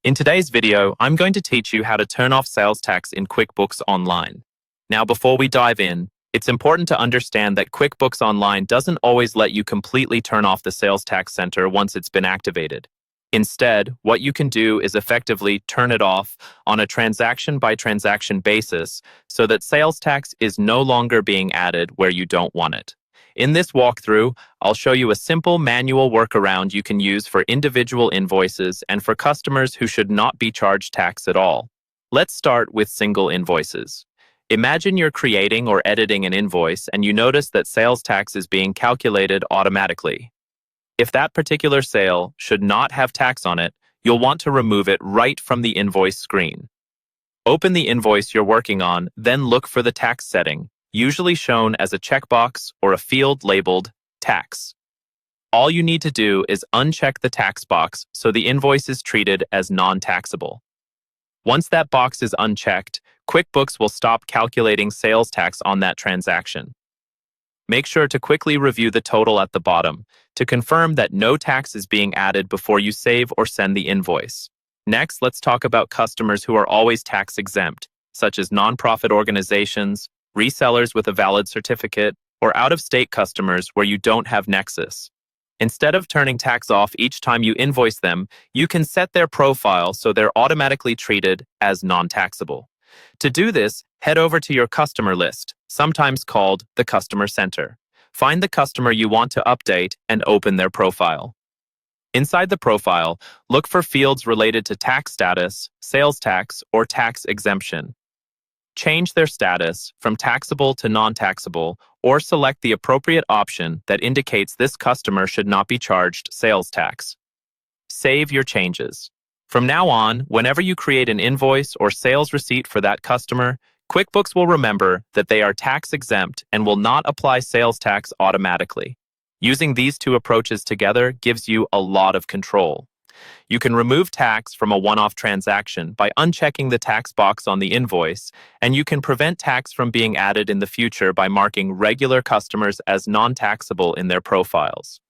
In today's video, I'm going to teach you how to turn off sales tax in QuickBooks Online. Now, before we dive in, it's important to understand that QuickBooks Online doesn't always let you completely turn off the sales tax center once it's been activated. Instead, what you can do is effectively turn it off on a transaction-by-transaction basis so that sales tax is no longer being added where you don't want it. In this walkthrough, I'll show you a simple manual workaround you can use for individual invoices and for customers who should not be charged tax at all. Let's start with single invoices. Imagine you're creating or editing an invoice and you notice that sales tax is being calculated automatically. If that particular sale should not have tax on it, you'll want to remove it right from the invoice screen. Open the invoice you're working on, then look for the tax setting, usually shown as a checkbox or a field labeled Tax. All you need to do is uncheck the tax box so the invoice is treated as non-taxable. Once that box is unchecked, QuickBooks will stop calculating sales tax on that transaction. Make sure to quickly review the total at the bottom to confirm that no tax is being added before you save or send the invoice. Next, let's talk about customers who are always tax exempt, such as nonprofit organizations, resellers with a valid certificate, or out-of-state customers where you don't have nexus. Instead of turning tax off each time you invoice them, you can set their profile so they're automatically treated as non-taxable. To do this, head over to your customer list, sometimes called the Customer Center. Find the customer you want to update and open their profile. Inside the profile, look for fields related to tax status, sales tax, or tax exemption. Change their status from taxable to non-taxable, or select the appropriate option that indicates this customer should not be charged sales tax. Save your changes. From now on, whenever you create an invoice or sales receipt for that customer, QuickBooks will remember that they are tax exempt and will not apply sales tax automatically. Using these two approaches together gives you a lot of control. You can remove tax from a one-off transaction by unchecking the tax box on the invoice, and you can prevent tax from being added in the future by marking regular customers as non-taxable in their profiles.